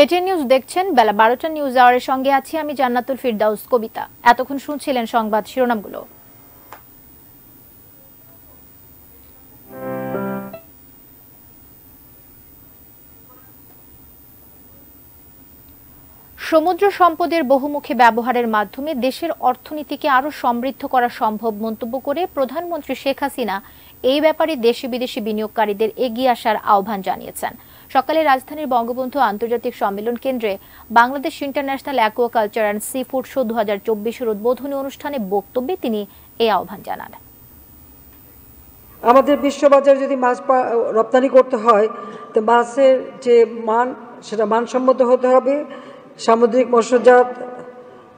ATN news দেখছেন। বেলা 12টা news আওয়ারের সঙ্গে আছি আমি জান্নাতুল ফিরদাউস কবিতা। এতক্ষণ শুনছিলেন সংবাদ শিরোনামগুলো। সমুদ্র সম্পদের বহুমুখী ব্যবহারের মাধ্যমে দেশের অর্থনীতিকে আরও সমৃদ্ধ করা সম্ভব মন্তব্য করে প্রধানমন্ত্রী শেখ হাসিনা এই ব্যাপারে দেশি বিদেশি বিনিয়োগকারীদের এগিয়ে আসার আহ্বান জানিয়েছেন। সকালে রাজধানীর বঙ্গবন্ধু আন্তর্জাতিক সম্মেলন কেন্দ্রে Bangladesh international aquaculture and sea food show 2024 উদ্বোধনী অনুষ্ঠানে বক্তব্যে তিনি এই আহ্বান জানান। আমাদের বিশ্ববাজারে যদি মাছ রপ্তানি করতে হয় তো মাছের যে মান সেটা মানসম্মত হতে হবে। সামুদ্রিক মৎস্যজাত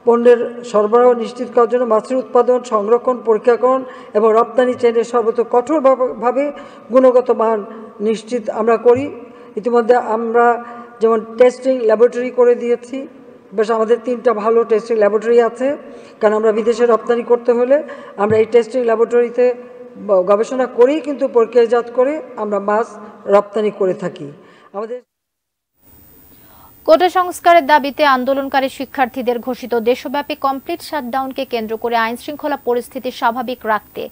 পণ্যের সরবরাহ নিশ্চিত করার জন্য মাছের উৎপাদন, সংরক্ষণ, প্রক্রিয়াকরণ এবং রপ্তানি চেইনের সর্বত্র কঠোরভাবে গুণগত মান নিশ্চিত আমরা করি। ইতিমধ্যে আমরা যেমন টেস্টিং ল্যাবরেটরি করে দিয়েছি। বেশ আমাদের 3টা ভালো টেস্টিং ল্যাবরেটরি আছে, কারণ আমরা বিদেশে রপ্তানি করতে হলে আমরা এই টেস্টিং ল্যাবরেটরিতে গবেষণা করেই কিন্তু প্রক্রিয়াজাত করে আমরা মাছ রপ্তানি করে থাকি। আমাদের কোটা সংস্কারের দাবিতে আন্দোলনকারী শিক্ষার্থীদের ঘোষিত দেশব্যাপী কমপ্লিট শাটডাউনকে কেন্দ্র করে আইন শৃঙ্খলা পরিস্থিতি স্বাভাবিক রাখতে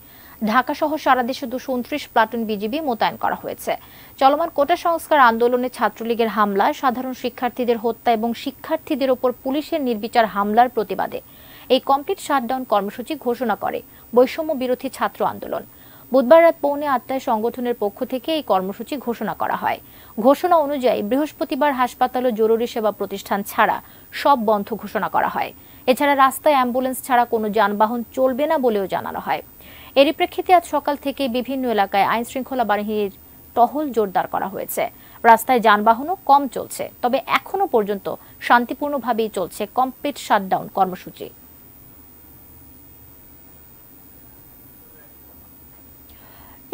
ঢাকা সহ সারা দেশে 229 প্লাটুন বিজিবি মোতায়েন করা হয়েছে। চলমান কোটা সংস্কার আন্দোলনে ছাত্রলীগের হামলা, সাধারণ শিক্ষার্থীদের হত্যা এবং শিক্ষার্থীদের ওপর পুলিশের নির্বিচার হামলার প্রতিবাদে এই কমপ্লিট শাটডাউন কর্মসূচি ঘোষণা করে বৈষম্য বিরোধী ছাত্র আন্দোলন। বুধবার রাত 8:45 সংগঠনের পক্ষ থেকে এই কর্মসূচি ঘোষণা করা হয়। ঘোষণা অনুযায়ী বৃহস্পতিবার হাসপাতাল ও জরুরি সেবা প্রতিষ্ঠান ছাড়া সব বন্ধ ঘোষণা করা হয়। এছাড়া রাস্তায় অ্যাম্বুলেন্স ছাড়া কোনো যানবাহন চলবে না বলেও জানানো হয়। এরই প্রেক্ষিতে আজ সকাল থেকে বিভিন্ন এলাকায় আইন শৃঙ্খলা বাহিনীর টহল জোরদার করা হয়েছে। রাস্তায় যানবাহনও কম চলছে, তবে এখনো পর্যন্ত শান্তিপূর্ণভাবেই চলছে কমপ্লিট শাটডাউন কর্মসূচি।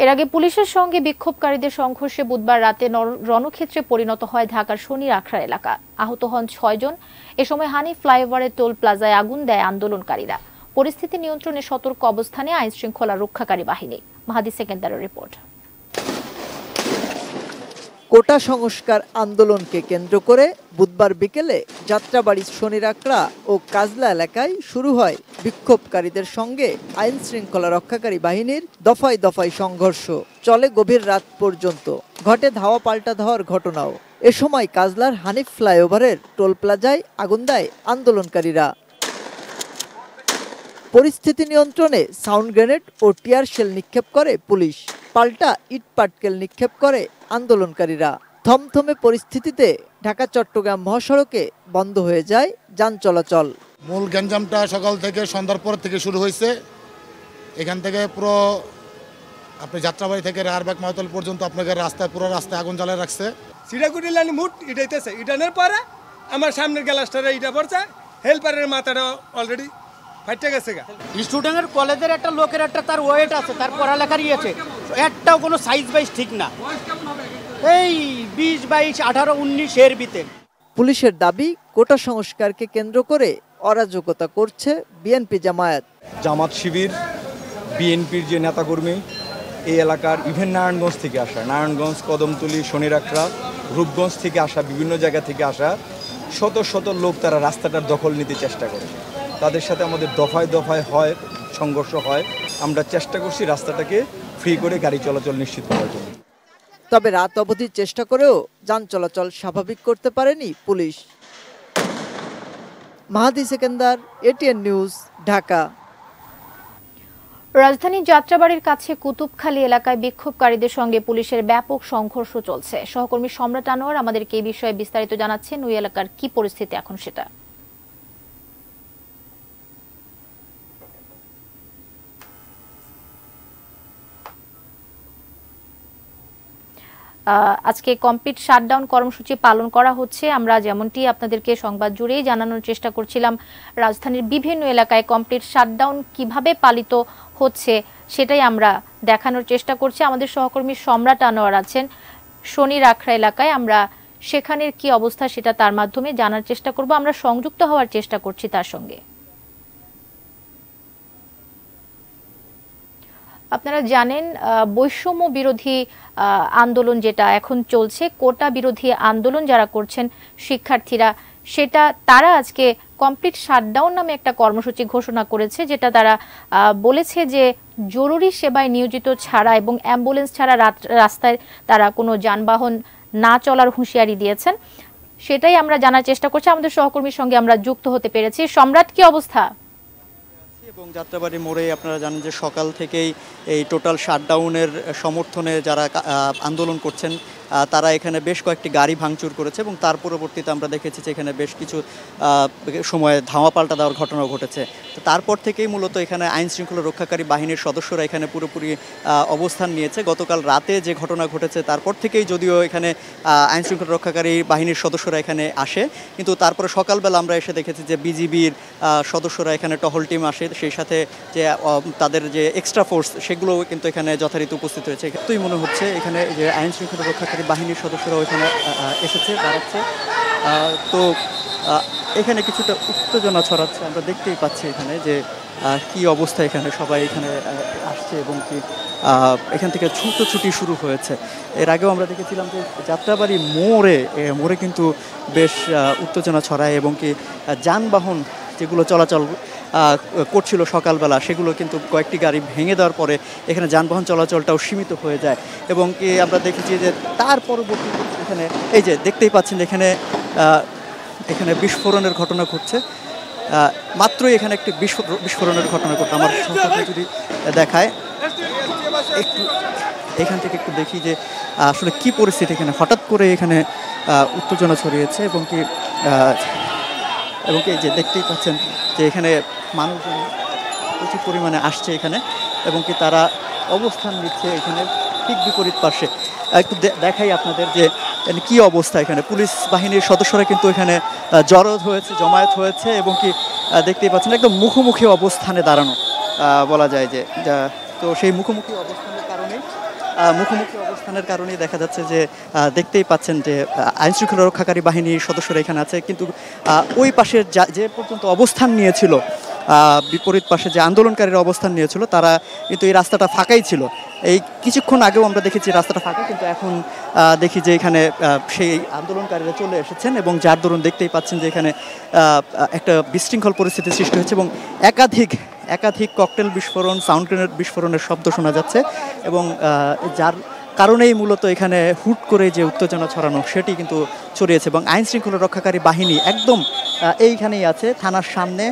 এর আগে পুলিশের সঙ্গে বিক্ষোভকারীদের সংঘর্ষে বুধবার রাতে রণক্ষেত্রে পরিণত হয় ঢাকার শনির আখড়া এলাকা। আহত হন 6 জন। এ সময় হানি ফ্লাইওভারের টোল প্লাজায় আগুন দেয় আন্দোলনকারীরা। পরিস্থিতি নিয়ন্ত্রণে সতর্ক অবস্থানে আইন শৃঙ্খলা রক্ষাকারী বাহিনী। মাহাদি সেকেন্দারের রিপোর্ট। কোটা সংস্কার আন্দোলনকে কেন্দ্র করে বুধবার বিকেলে যাত্রাবাড়ি শনির আখড়া ও কাজলা এলাকায় শুরু হয় বিক্ষোভকারীদের সঙ্গে আইন শৃঙ্খলা রক্ষাকারী বাহিনীর দফায় দফায় সংঘর্ষ। চলে গভীর রাত পর্যন্ত। ঘটে ধাওয়া পাল্টা ধাওয়ার ঘটনাও। এ সময় কাজলার হানিফ ফ্লাইওভারের টোল প্লাজায় আগুন দেয় আন্দোলনকারীরা। পরিস্থিতি নিয়ন্ত্রণে সাউন্ড গ্রেনেড ও টিয়ার শেল নিক্ষেপ করে পুলিশ। পাল্টা ইট পাটকেল নিক্ষেপ করে আন্দোলনকারীরা। থমথমে পরিস্থিতিতে ঢাকা চট্টগ্রাম মহাসড়কে বন্ধ হয়ে যায় যান চলাচল। মূল গ্যাঞ্জামটা সকাল থেকে সন্ধ্যার পর থেকে শুরু হয়েছে। এখান থেকে পুরো আপনি যাত্রাবাড়ি থেকে রায়ারবাগ মাহতল পর্যন্ত আপনাদের রাস্তায় পুরো রাস্তায় আগুন জ্বালায় রাখছে। সিটাকুটি লাইন মুট ইটাইতেছে, ইটানের পরে আমার সামনের গ্যালাসটারে ইটা পড়ছে, হেল্পারের মাথাটা অলরেডি ফাইটে গেছে। স্টুডেন্টের কলেজের একটা লোকের একটা তার ওয়েট আছে, তার পড়ালেখার ইয়েছে, একটাও কোনো সাইজ বাইজ ঠিক না, এই 20, 22, 18, 19 এর ভিতরে। পুলিশের দাবি কোটা সংস্কারকে কেন্দ্র করে অরাজকতা করছে বিএনপি জামায়াত। জামাত শিবির বিএনপির যে নেতাকর্মী এই এলাকার ইভেন নারায়ণগঞ্জ থেকে আসা, নারায়ণগঞ্জ, কদমতলী, শনির আখড়া, রূপগঞ্জ থেকে আসা, বিভিন্ন জায়গা থেকে আসা শত শত লোক তারা রাস্তাটার দখল নিতে চেষ্টা করে। তাদের সাথে আমাদের দফায় দফায় হয় সংঘর্ষ হয়। আমরা চেষ্টা করছি রাস্তাটাকে ফ্রি করে গাড়ি চলাচল নিশ্চিত করার জন্য। তবে রাত অবধি চেষ্টা করেও যান চলাচল স্বাভাবিক করতে পারেনি পুলিশ। মাহাদি সেকেন্দার, এটিএন নিউজ, ঢাকা। রাজধানীর যাত্রাবাড়ির কাছে কুতুবখালী এলাকায় বিক্ষোভকারীদের সঙ্গে পুলিশের ব্যাপক সংঘর্ষ চলছে। সহকর্মী সম্রাট আনোয়ার আমাদেরকে এই বিষয়ে বিস্তারিত জানাচ্ছেন। ওই এলাকার কি পরিস্থিতি এখন সেটা। আজকে কমপ্লিট শাটডাউন কর্মসূচি পালন করা হচ্ছে। আমরা যেমনটি আপনাদেরকে সংবাদ জুড়েই জানানোর চেষ্টা করছিলাম, রাজধানীর বিভিন্ন এলাকায় কমপ্লিট শাটডাউন কিভাবে পালিত হচ্ছে সেটাই আমরা দেখানোর চেষ্টা করছি। আমাদের সহকর্মী সম্রাট আনোয়ার আছেন শনির আখড়া এলাকায়। আমরা সেখানের কি অবস্থা সেটা তার মাধ্যমে জানার চেষ্টা করব। আমরা সংযুক্ত হওয়ার চেষ্টা করছি তার সঙ্গে। আপনারা জানেন বৈষম্য বিরোধী আন্দোলন যেটা এখন চলছে, কোটা বিরোধী আন্দোলন যারা করছেন শিক্ষার্থীরা, সেটা তারা আজকে কমপ্লিট শাটডাউন নামে একটা কর্মসূচি ঘোষণা করেছে, যেটা তারা বলেছে যে জরুরি সেবায় নিয়োজিত ছাড়া এবং অ্যাম্বুলেন্স ছাড়া রাস্তায় তারা কোনো যানবাহন না চলার হুঁশিয়ারি দিয়েছেন। সেটাই আমরা জানার চেষ্টা করছি, আমাদের সহকর্মীর সঙ্গে আমরা যুক্ত হতে পেরেছি। সম্রাট, কি অবস্থা? এবং যাত্রাবাড়ি মোড়ে আপনারা জানেন যে সকাল থেকেই এই টোটাল শাটডাউনের সমর্থনে যারা আন্দোলন করছেন তারা এখানে বেশ কয়েকটি গাড়ি ভাঙচুর করেছে এবং তার পরবর্তীতে আমরা দেখেছি যে এখানে বেশ কিছু সময় ধাওয়া পাল্টা দেওয়ার ঘটনাও ঘটেছে। তো তারপর থেকেই মূলত এখানে আইন শৃঙ্খলা রক্ষাকারী বাহিনীর সদস্যরা এখানে পুরোপুরি অবস্থান নিয়েছে। গতকাল রাতে যে ঘটনা ঘটেছে তারপর থেকেই যদিও এখানে আইন শৃঙ্খলা রক্ষাকারী বাহিনীর সদস্যরা এখানে আসে, কিন্তু তারপরে সকালবেলা আমরা এসে দেখেছি যে বিজিবির সদস্যরা এখানে টহল টিম আসে, সেই সাথে যে তাদের যে এক্সট্রা ফোর্স সেগুলোও কিন্তু এখানে যথারীতি উপস্থিত হয়েছে। এক্ষেত্রেই মনে হচ্ছে এখানে যে আইন শৃঙ্খলা রক্ষাকারী বাহিনীর সদস্যরাও এখানে এসেছে, দাঁড়াচ্ছে। তো এখানে কিছুটা উত্তেজনা ছড়াচ্ছে, আমরা দেখতেই পাচ্ছি এখানে যে কি অবস্থা, এখানে সবাই এখানে আসছে এবং কি এখান থেকে ছুটোছুটি শুরু হয়েছে। এর আগেও আমরা দেখেছিলাম যে যাত্রাবাড়ি মোড়ে কিন্তু বেশ উত্তেজনা ছড়ায় এবং কি যানবাহন যেগুলো চলাচল করছিল সকালবেলা সেগুলো কিন্তু কয়েকটি গাড়ি ভেঙে দেওয়ার পরে এখানে যানবাহন চলাচলটাও সীমিত হয়ে যায় এবং কি আমরা দেখেছি যে তার পরবর্তীতে এখানে এই যে দেখতেই পাচ্ছেন এখানে এখানে বিস্ফোরণের ঘটনা ঘটছে। মাত্রই এখানে একটি বিস্ফোরণের ঘটনা ঘটছে। আমার সংখ্যাটা যদি দেখায় একটু এখান থেকে একটু দেখি যে আসলে কি পরিস্থিতি এখানে। হঠাৎ করে এখানে উত্তেজনা ছড়িয়েছে এবং কি যে দেখতেই পাচ্ছেন যে এখানে মানুষজন প্রচুর পরিমাণে আসছে এখানে এবং কি তারা অবস্থান নিচ্ছে এখানে ঠিক বিপরীত পাশে। একটু দেখাই আপনাদের যে কি অবস্থা। এখানে পুলিশ বাহিনীর সদস্যরা কিন্তু এখানে জমায়েত হয়েছে এবং কি দেখতেই পাচ্ছেন একদম মুখোমুখি অবস্থানে দাঁড়ানো বলা যায় যে। তো সেই মুখোমুখি অবস্থানের কারণেই দেখা যাচ্ছে যে দেখতেই পাচ্ছেন যে আইন শৃঙ্খলা রক্ষাকারী বাহিনীর সদস্যরা এখানে আছে, কিন্তু ওই পাশের যে পর্যন্ত অবস্থান নিয়েছিল, বিপরীত পাশে যে আন্দোলনকারীরা অবস্থান নিয়েছিল তারা কিন্তু এই রাস্তাটা ফাঁকাই ছিল। এই কিছুক্ষণ আগেও আমরা দেখেছি রাস্তাটা ফাঁকা, কিন্তু এখন দেখি যে এখানে সেই আন্দোলনকারীরা চলে এসেছেন এবং যার দরুন দেখতেই পাচ্ছেন যে এখানে একটা বিশৃঙ্খল পরিস্থিতি সৃষ্টি হয়েছে এবং একাধিক ককটেল বিস্ফোরণ, সাউন্ড গ্রেনেড বিস্ফোরণের শব্দ শোনা যাচ্ছে এবং যার কারণেই মূলত এখানে হুট করে যে উত্তেজনা ছড়ানো সেটি কিন্তু ছড়িয়েছে। এবং আইন শৃঙ্খলা রক্ষাকারী বাহিনী একদম এইখানেই আছে, থানার সামনে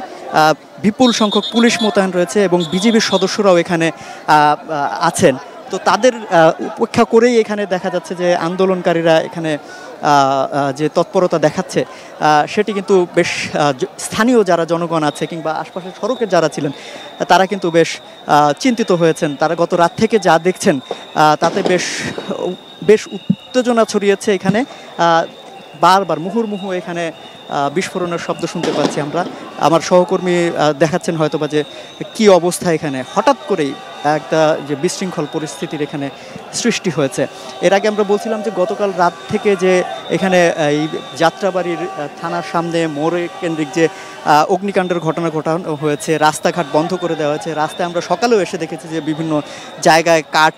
বিপুল সংখ্যক পুলিশ মোতায়েন রয়েছে এবং বিজিবির সদস্যরাও এখানে আছেন। তো তাদের উপেক্ষা করেই এখানে দেখা যাচ্ছে যে আন্দোলনকারীরা এখানে যে তৎপরতা দেখাচ্ছে সেটি কিন্তু বেশ স্থানীয় যারা জনগণ আছে কিংবা আশপাশের সড়কের যারা ছিলেন তারা কিন্তু বেশ চিন্তিত হয়েছেন। তারা গত রাত থেকে যা দেখছেন তাতে বেশ উত্তেজনা ছড়িয়েছে এখানে। বারবার মুহুর্মুহু এখানে বিস্ফোরণের শব্দ শুনতে পাচ্ছি আমরা। আমার সহকর্মী দেখাচ্ছেন হয়তোবা যে কি অবস্থা এখানে। হঠাৎ করেই একটা যে বিশৃঙ্খল পরিস্থিতির এখানে সৃষ্টি হয়েছে। এর আগে আমরা বলছিলাম যে গতকাল রাত থেকে যে এখানে এই যাত্রাবাড়ির থানার সামনে মোড়ে কেন্দ্রিক যে অগ্নিকাণ্ডের ঘটনা ঘটানো হয়েছে, রাস্তাঘাট বন্ধ করে দেওয়া হয়েছে। রাস্তায় আমরা সকালেও এসে দেখেছি যে বিভিন্ন জায়গায় কাঠ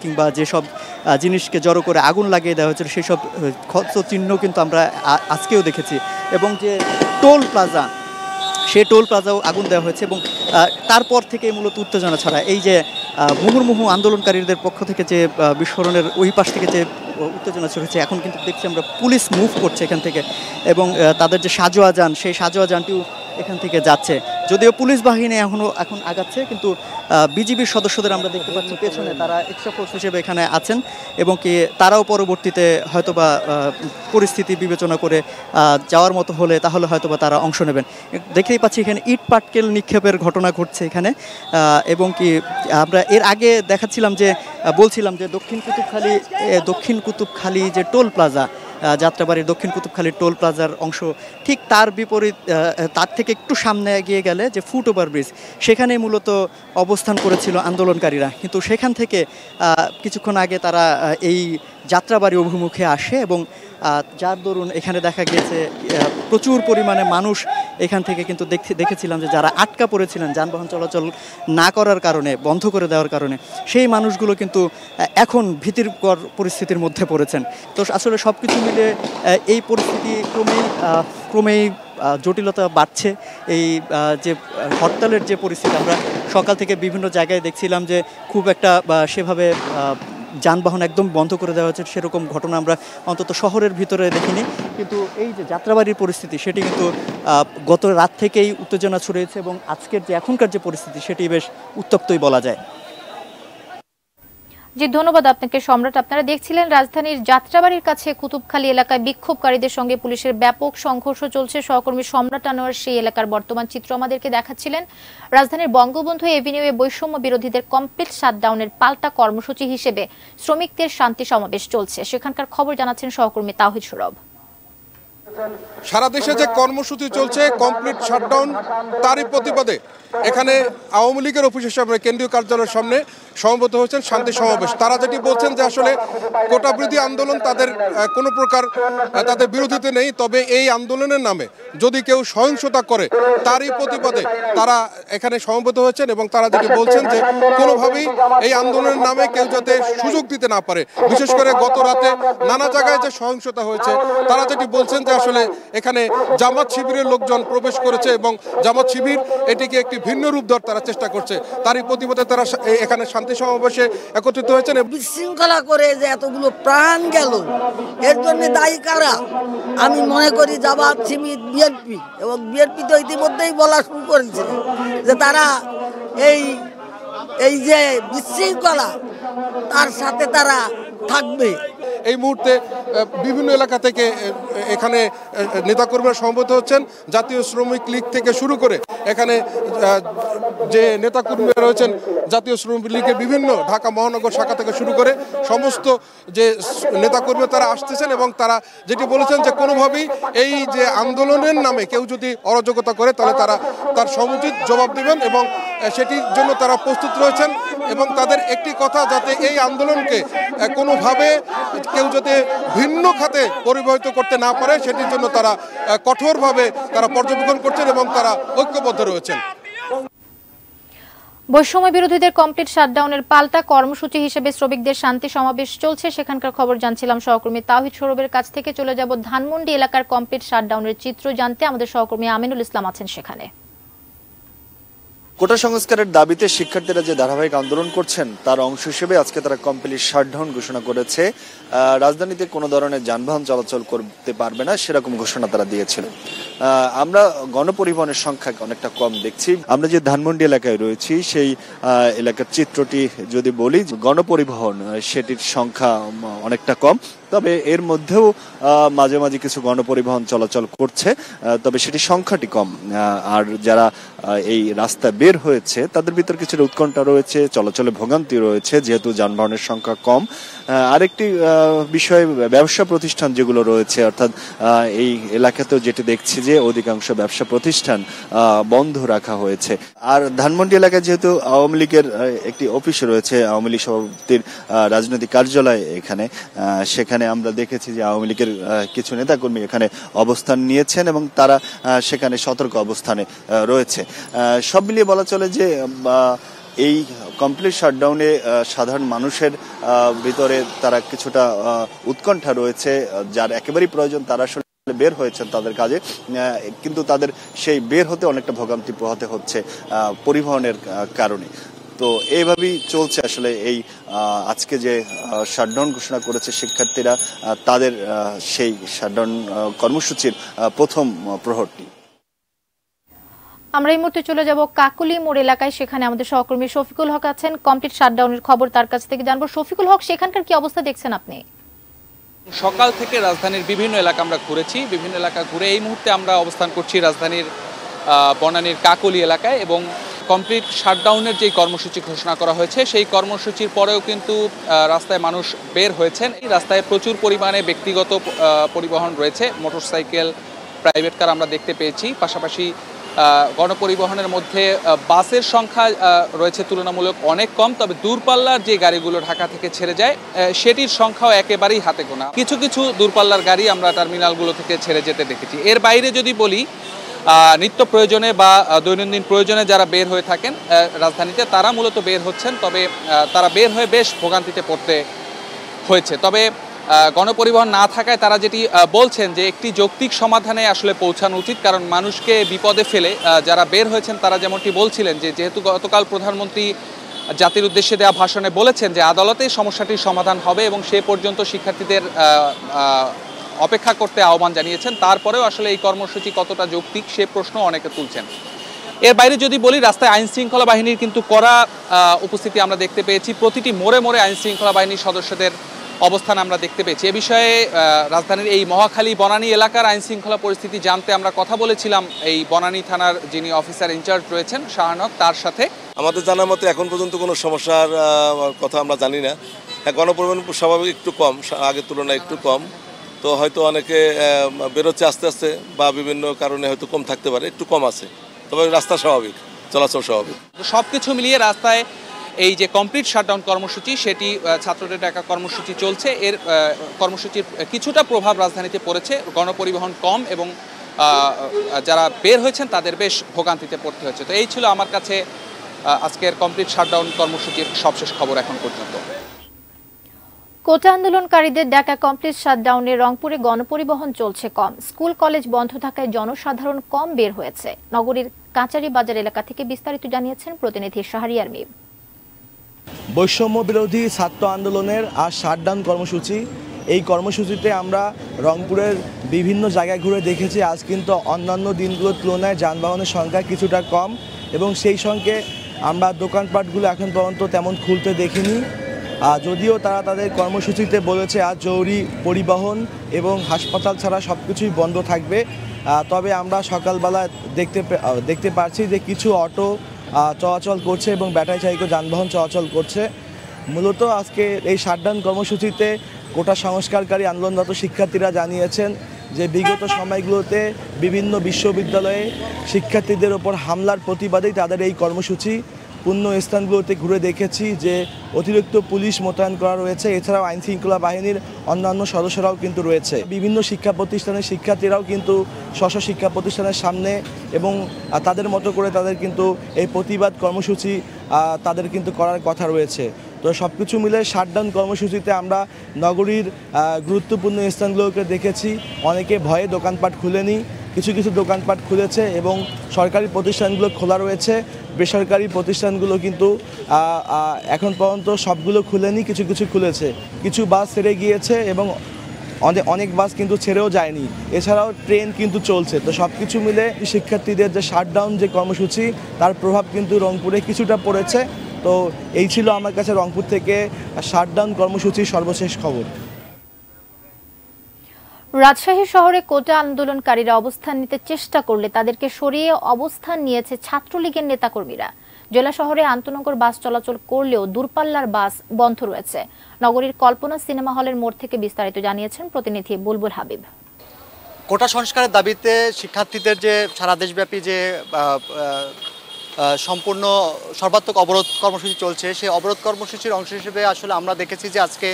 কিংবা যেসব জিনিসকে জড়ো করে আগুন লাগিয়ে দেওয়া হয়েছিল সেই সব ক্ষত চিহ্ন কিন্তু আমরা আজকেও দেখেছি। এবং যে টোল প্লাজা, সেই টোল প্লাজাও আগুন দেওয়া হয়েছে এবং তারপর থেকে মূলত উত্তেজনা ছড়ায়। এই যে মুহুর্মুহু আন্দোলনকারীদের পক্ষ থেকে যে বিস্ফোরণের ওই পাশ থেকে যে উত্তেজনা ছড়িয়েছে, এখন কিন্তু দেখছি আমরা পুলিশ মুভ করছে এখান থেকে এবং তাদের যে সাজোয়া যান সেই সাজোয়া যানটিও এখান থেকে যাচ্ছে। যদিও পুলিশ বাহিনী এখন আগাচ্ছে, কিন্তু বিজিবির সদস্যদের আমরা দেখতে পাচ্ছি পেছনে, তারা এক্সট্রা ফোর্স হিসেবে এখানে আছেন এবং কি তারাও পরবর্তীতে হয়তোবা পরিস্থিতি বিবেচনা করে যাওয়ার মতো হলে তাহলে হয়তোবা তারা অংশ নেবেন। দেখতেই পাচ্ছি এখানে ইট পাটকেল নিক্ষেপের ঘটনা ঘটছে এখানে এবং কি আমরা এর আগে বলছিলাম যে দক্ষিণ কুতুবখালী যে টোল প্লাজা, যাত্রাবাড়ির দক্ষিণ কুতুবখালীর টোল প্লাজার অংশ, ঠিক তার বিপরীত তার থেকে একটু সামনে এগিয়ে গেলে যে ফুট ওভার ব্রিজ, সেখানে মূলত অবস্থান করেছিল আন্দোলনকারীরা। কিন্তু সেখান থেকে কিছুক্ষণ আগে তারা এই যাত্রাবাড়ি অভিমুখে আসে এবং যার দরুন এখানে দেখা গিয়েছে প্রচুর পরিমাণে মানুষ এখান থেকে কিন্তু দেখেছিলাম যে যারা আটকা পড়েছিলেন যানবাহন চলাচল না করার কারণে, বন্ধ করে দেওয়ার কারণে, সেই মানুষগুলো কিন্তু এখন ভীতিকর পরিস্থিতির মধ্যে পড়েছেন। তো আসলে সব কিছু মিলে এই পরিস্থিতি ক্রমেই জটিলতা বাড়ছে। এই যে হরতালের যে পরিস্থিতি, আমরা সকাল থেকে বিভিন্ন জায়গায় দেখছিলাম যে খুব একটা সেভাবে যানবাহন একদম বন্ধ করে দেওয়া হচ্ছে সেরকম ঘটনা আমরা অন্তত শহরের ভিতরে দেখিনি। কিন্তু এই যে যাত্রাবাড়ির পরিস্থিতি সেটি কিন্তু গত রাত থেকেই উত্তেজনা ছড়িয়েছে এবং আজকের যে এখনকার যে পরিস্থিতি সেটি বেশ উত্তপ্তই বলা যায়। জি, ধন্যবাদ আপনাকে সম্রাট। আপনারা দেখছিলেন রাজধানীর যাত্রাবাড়ির কাছে কুতুবখালী এলাকায় বিক্ষোভকারীদের সঙ্গে পুলিশের ব্যাপক সংঘর্ষ চলছে। সহকর্মী সম্রাট আনোয়ার সেই এলাকার বর্তমান চিত্র আমাদেরকে দেখাচ্ছিলেন। রাজধানীর বঙ্গবন্ধু এভিনিউয়ে বৈষম্য বিরোধীদের কমপ্লিট শাটডাউনের পাল্টা কর্মসূচি হিসেবে শ্রমিকদের শান্তি সমাবেশ চলছে। সেখানকার খবর জানাচ্ছেন সহকর্মী তাওহিদ সৌরভ। সারা দেশে যে কর্মসূচি চলছে কমপ্লিট শাটডাউন, তারই প্রতিবাদে এখানে আওয়ামী লীগের অফিসের সামনে, কেন্দ্রীয় কার্যালয়ের সামনে সমবেত হয়েছেন শান্তি সমাবেশ। তারা যেটি বলছেন যে আসলে কোটা বিরোধী আন্দোলন তাদের কোনো প্রকার তাদের বিরোধিতা নেই, তবে এই আন্দোলনের নামে যদি কেউ সহিংসতা করে তারই প্রতিবাদে তারা এখানে সমবেত হয়েছেন এবং তারা যেটি বলছেন যে কোনোভাবেই এই আন্দোলনের নামে কেউ যাতে সুযোগ দিতে না পারে। বিশেষ করে গত রাতে নানা জায়গায় যে সহিংসতা হয়েছে, তারা যেটি বলছেন যে আসলে এখানে জামাত শিবিরের লোকজন প্রবেশ করেছে এবং জামাত শিবির এটিকে একটি ভিন্ন রূপ দেওয়ার তারা চেষ্টা করছে। তারই প্রতিবাদে তারা এখানে শান্তি সমাবেশে একত্রিত হয়েছেন। বিশৃঙ্খলা করে যে এতগুলো প্রাণ গেল, এর জন্য দায়ী কারা? আমি মনে করি জামাত শিবির, বিএনপি, এবং বিএনপি তো ইতিমধ্যেই বলা শুরু করেছে যে তারা এই যে বিশৃঙ্খলা তার সাথে তারা থাকবে। এই মুহূর্তে বিভিন্ন এলাকা থেকে এখানে নেতাকর্মীরা সমবেত হচ্ছেন। জাতীয় শ্রমিক লীগ থেকে শুরু করে এখানে যে নেতাকর্মীরা রয়েছেন, জাতীয় শ্রমিক লীগের বিভিন্ন ঢাকা মহানগর শাখা থেকে শুরু করে সমস্ত যে নেতাকর্মীরা তারা আসতেছেন এবং তারা যেটি বলেছেন যে কোনোভাবেই এই যে আন্দোলনের নামে কেউ যদি অরাজকতা করে তাহলে তারা তার সমুচিত জবাব দেবেন এবং সেটির জন্য তারা প্রস্তুত রয়েছেন। এবং তাদের একটি কথা, যাতে এই আন্দোলনকে কোনোভাবে কেউ যাতে ভিন্ন খাতে পরিবাহিত করতে না পারে সেটির জন্য তারা কঠোরভাবে তারা পর্যবেক্ষণ করছেন এবং তারা ঐক্যবদ্ধ রয়েছেন। বৈষম্য বিরোধীদের কমপ্লিট শাটডাউনের পাল্টা কর্মসূচি হিসেবে শ্রমিকদের শান্তি সমাবেশ চলছে। সেখানকার খবর জানছিলাম সহকর্মী তাওহিদ সৌরভের কাছ থেকে। চলে যাব ধানমন্ডি এলাকার কমপ্লিট শাটডাউনের চিত্র জানতে। আমাদের সহকর্মী আমিনুল ইসলাম আছেন সেখানে। কোটা সংস্কারের দাবিতে শিক্ষার্থীরা যে ধারাবাহিক আন্দোলন করছেন তার অংশ হিসেবে আজকে তারা কমপ্লিট শাটডাউন ঘোষণা করেছে। রাজধানীতে কোনো ধরনের যানবাহন চলাচল করতে পারবে না সেরকম ঘোষণা তারা দিয়েছিল। আমরা গণপরিবহনের সংখ্যা অনেকটা কম দেখছি। আমরা যে ধানমন্ডি এলাকায় রয়েছি সেই এলাকার চিত্রটি যদি বলি, গণপরিবহন সেটির সংখ্যা অনেকটা কম, তবে এর মধ্যেও মাঝে মাঝে কিছু গণপরিবহন চলাচল করছে, তবে সেটি সংখ্যাটি কম। আর যারা এই রাস্তা বের হয়েছে তাদের ভিতর কিছুটা উৎকণ্ঠা রয়েছে, চলাচলে ভোগান্তি রয়েছে যেহেতু যানবাহনের সংখ্যা কম। আরেকটি বিষয়, ব্যবসা প্রতিষ্ঠান যেগুলো রয়েছে, অর্থাৎ এই এলাকাতেও যেটি দেখছি যে অধিকাংশ ব্যবসা প্রতিষ্ঠান বন্ধ রাখা হয়েছে। আর ধানমন্ডি এলাকায় যেহেতু আওয়ামী লীগের একটি অফিস রয়েছে, আওয়ামী লীগ সভাপতির রাজনৈতিক কার্যালয় এখানে, সেখানে আমরা দেখেছি যে আওয়ামী লীগের কিছু নেতাকর্মী এখানে অবস্থান নিয়েছেন এবং তারা সেখানে সতর্ক অবস্থানে রয়েছে। সব মিলিয়ে বলা চলে যে এই কমপ্লিট শাটডাউনে সাধারণ মানুষের ভিতরে তারা কিছুটা উৎকণ্ঠা রয়েছে। যার একেবারেই প্রয়োজন তারা আসলে বের হয়েছেন তাদের কাজে, কিন্তু তাদের সেই বের হতে অনেকটা ভোগান্তি পোহাতে হচ্ছে পরিবহনের কারণে। তো এইভাবেই চলছে আসলে এই আজকে যে শাটডাউন ঘোষণা করেছে শিক্ষার্থীরা, তাদের সেই শাটডাউন কর্মসূচির প্রথম প্রহরটি। আমরা এই মুহূর্তে চলে যাব কাকুলি মোড় এলাকায়। সেখানে আমাদের সহকর্মী শফিকুল হক আছেন। কমপ্লিট শাটডাউনের খবর তার কাছ থেকে জানবো। শফিকুল হক, সেখানকার কি অবস্থা দেখছেন আপনি? সকাল থেকে রাজধানীর বিভিন্ন এলাকা আমরা ঘুরেছি, বিভিন্ন এলাকা ঘুরে এই মুহূর্তে আমরা অবস্থান করছি রাজধানীর বনানীর কাকুলি এলাকায় এবং কমপ্লিট শাটডাউনের যেই কর্মসূচি ঘোষণা করা হয়েছে সেই কর্মসূচির পরেও কিন্তু রাস্তায় মানুষ বের হয়েছেন। এই রাস্তায় প্রচুর পরিমাণে ব্যক্তিগত পরিবহন রয়েছে, মোটরসাইকেল, প্রাইভেট কার আমরা দেখতে পেয়েছি। পাশাপাশি গণপরিবহনের মধ্যে বাসের সংখ্যা রয়েছে তুলনামূলক অনেক কম, তবে দূরপাল্লার যে গাড়িগুলো ঢাকা থেকে ছেড়ে যায় সেটির সংখ্যাও একেবারেই হাতে গোনা। কিছু কিছু দূরপাল্লার গাড়ি আমরা টার্মিনালগুলো থেকে ছেড়ে যেতে দেখেছি। এর বাইরে যদি বলি, নিত্য প্রয়োজনে বা দৈনন্দিন প্রয়োজনে যারা বের হয়ে থাকেন রাজধানীতে, তারা মূলত বের হচ্ছেন, তবে তারা বের হয়ে বেশ ভোগান্তিতে পড়তে হয়েছে। তবে গণপরিবহন না থাকায় তারা যেটি বলছেন যে একটি যৌক্তিক সমাধানে আসলে পৌঁছানো উচিত, কারণ মানুষকে বিপদে ফেলে যারা বের হয়েছেন তারা যেমনটি বলছিলেন যে যেহেতু গতকাল প্রধানমন্ত্রী জাতির উদ্দেশ্যে দেওয়া ভাষণে বলেছেন যে আদালতে সমস্যাটির সমাধান হবে এবং সে পর্যন্ত শিক্ষার্থীদের অপেক্ষা করতে আহ্বান জানিয়েছেন, তারপরেও আসলে এই কর্মসূচি কতটা যৌক্তিক সে প্রশ্ন অনেকে তুলছেন। এর বাইরে যদি বলি, রাস্তায় আইন শৃঙ্খলা বাহিনীর কিন্তু কড়া উপস্থিতি আমরা দেখতে পেয়েছি। প্রতিটি মোড়ে মোড়ে আইন শৃঙ্খলা বাহিনীর সদস্যদের অবস্থান আমরা দেখতে পেয়েছি। এ বিষয়ে রাজধানীর এই মহাখালী বনানী এলাকার আইন শৃঙ্খলা পরিস্থিতি জানতে আমরা কথা বলেছিলাম এই বনানী থানার যিনি অফিসার ইনচার্জ রয়েছেন শাহানক, তার সাথে। আমাদের জানার মতে এখন পর্যন্ত কোনো সমস্যার কথা আমরা জানি না। গণপরিবহন স্বাভাবিক একটু কম, আগের তুলনায় একটু কম, তো হয়তো অনেকে বেরোচ্ছে আস্তে আস্তে বা বিভিন্ন কারণে হয়তো কম থাকতে পারে, একটু কম আছে, তবে রাস্তা স্বাভাবিক, চলাচল স্বাভাবিক। সব কিছু মিলিয়ে রাস্তায় এই যে কমপ্লিট শাটডাউন কর্মসূচি, সেটি ছাত্রদের ডাকা কর্মসূচি চলছে। এর কর্মসূচির কিছুটা প্রভাব রাজধানীতে পড়েছে, গণপরিবহন কম এবং যারা বের হয়েছেন তাদের বেশ ভোগান্তিতে পড়তে হয়েছে। তো এই ছিল আমার কাছে আজকের কমপ্লিট শাটডাউন কর্মসূচির সবশেষ খবর এখন পর্যন্ত। কোটা আন্দোলনকারীদের ডাকা কমপ্লিট শাটডাউনে রংপুরে গণপরিবহন চলছে কম। স্কুল কলেজ বন্ধ থাকায় জনসাধারণ কম বের হয়েছে। নগরীর কাঁচারি বাজার এলাকা থেকে বিস্তারিত জানিয়েছেন প্রতিনিধি শাহরিয়ার মিম। বৈষম্য বিরোধী ছাত্র আন্দোলনের আর শাটডাউন কর্মসূচি, এই কর্মসূচিতে আমরা রংপুরের বিভিন্ন জায়গায় ঘুরে দেখেছি আজ কিন্তু অন্যান্য দিনগুলোর তুলনায় যানবাহনের সংখ্যা কিছুটা কম, এবং সেই সঙ্গে আমরা দোকানপাটগুলো এখন পর্যন্ত তেমন খুলতে দেখিনি। যদিও তারা তাদের কর্মসূচিতে বলেছে আজ জরুরি পরিবহন এবং হাসপাতাল ছাড়া সব কিছুই বন্ধ থাকবে, তবে আমরা সকালবেলা দেখতে পাচ্ছি যে কিছু অটো চলাচল করছে এবং ব্যাটারি চালিত যানবাহন চলাচল করছে। মূলত আজকে এই শাটডাউন কর্মসূচিতে কোটা সংস্কারকারী আন্দোলনরত শিক্ষার্থীরা জানিয়েছেন যে বিগত সময়গুলোতে বিভিন্ন বিশ্ববিদ্যালয়ে শিক্ষার্থীদের ওপর হামলার প্রতিবাদেই তাদের এই কর্মসূচি। পূর্ণ স্থানগুলোতে ঘুরে দেখেছি যে অতিরিক্ত পুলিশ মোতায়েন করা রয়েছে, এছাড়াও আইন শৃঙ্খলা বাহিনীর অন্যান্য সদস্যরাও কিন্তু রয়েছে। বিভিন্ন শিক্ষা প্রতিষ্ঠানের শিক্ষার্থীরাও কিন্তু স্ব শিক্ষা প্রতিষ্ঠানের সামনে এবং তাদের মতো করে তাদের কিন্তু এই প্রতিবাদ কর্মসূচি তাদের কিন্তু করার কথা রয়েছে। তো সব কিছু মিলে শাটডাউন কর্মসূচিতে আমরা নগরীর গুরুত্বপূর্ণ স্থানগুলোকে দেখেছি। অনেকে ভয়ে দোকানপাট খুলেনি, কিছু কিছু দোকানপাট খুলেছে এবং সরকারি প্রতিষ্ঠানগুলো খোলা রয়েছে। বেসরকারি প্রতিষ্ঠানগুলো কিন্তু এখন পর্যন্ত সবগুলো খুলেনি, কিছু কিছু খুলেছে। কিছু বাস ছেড়ে গিয়েছে এবং অনেক বাস কিন্তু ছেড়েও যায়নি। এছাড়াও ট্রেন কিন্তু চলছে। তো সব কিছু মিলে শিক্ষার্থীদের যে শাটডাউন যে কর্মসূচি, তার প্রভাব কিন্তু রংপুরে কিছুটা পড়েছে। তো এই ছিল আমার কাছে রংপুর থেকে শাটডাউন কর্মসূচির সর্বশেষ খবর। রাজশাহী শহরে কোটা আন্দোলনকারীরা অবস্থান নিতে চেষ্টা করলে তাদেরকে সরিয়ে অবস্থান নিয়েছে ছাত্রলীগের নেতাকর্মীরা। জেলা শহরে আন্তনগর বাস চলাচল করলেও দূরপাল্লার বাস বন্ধ রয়েছে। নগরীর কল্পনা সিনেমা হলের মোড় থেকে বিস্তারিত জানিয়েছেন প্রতিনিধি বুলবুল হাবিব। কোটা সংস্কারের দাবিতে শিক্ষার্থীদের যে সারা দেশব্যাপী যে সম্পূর্ণ সর্বাত্মক অবরোধ কর্মসূচি চলছে, সেই অবরোধ কর্মসূচির অংশ হিসেবে আসলে আমরা দেখেছি যে আজকে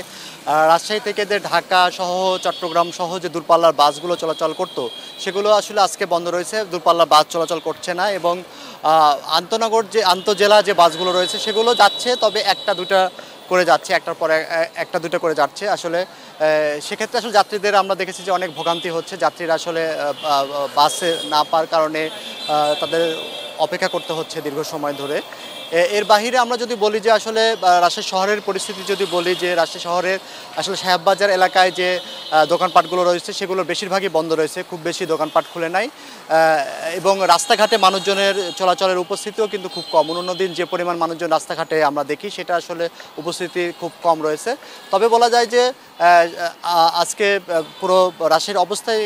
রাজশাহী থেকে যে ঢাকা সহ চট্টগ্রাম সহ যে দূরপাল্লার বাসগুলো চলাচল করত, সেগুলো আসলে আজকে বন্ধ রয়েছে। দূরপাল্লার বাস চলাচল করছে না এবং আন্তনগর যে আন্তজেলা যে বাসগুলো রয়েছে সেগুলো যাচ্ছে, তবে একটা দুটা করে যাচ্ছে, একটার পরে একটা দুটো করে যাচ্ছে। আসলে সেক্ষেত্রে আসলে যাত্রীদের আমরা দেখেছি যে অনেক ভোগান্তি হচ্ছে। যাত্রীরা আসলে বাসে না পাওয়ার কারণে তাদের অপেক্ষা করতে হচ্ছে দীর্ঘ সময় ধরে। এর বাহিরে আমরা যদি বলি যে আসলে রাজশাহী শহরের পরিস্থিতি যদি বলি যে রাজশাহী শহরের আসলে সাহেববাজার এলাকায় যে দোকানপাটগুলো রয়েছে সেগুলোর বেশিরভাগই বন্ধ রয়েছে, খুব বেশি দোকানপাট খুলে নাই এবং রাস্তাঘাটে মানুষজনের চলাচলের উপস্থিতিও কিন্তু খুব কম। অন্য দিন যে পরিমাণ মানুষজন রাস্তাঘাটে আমরা দেখি সেটা আসলে উপস্থিতি খুব কম রয়েছে। তবে বলা যায় যে আজকে পুরো রাজশাহীর অবস্থায়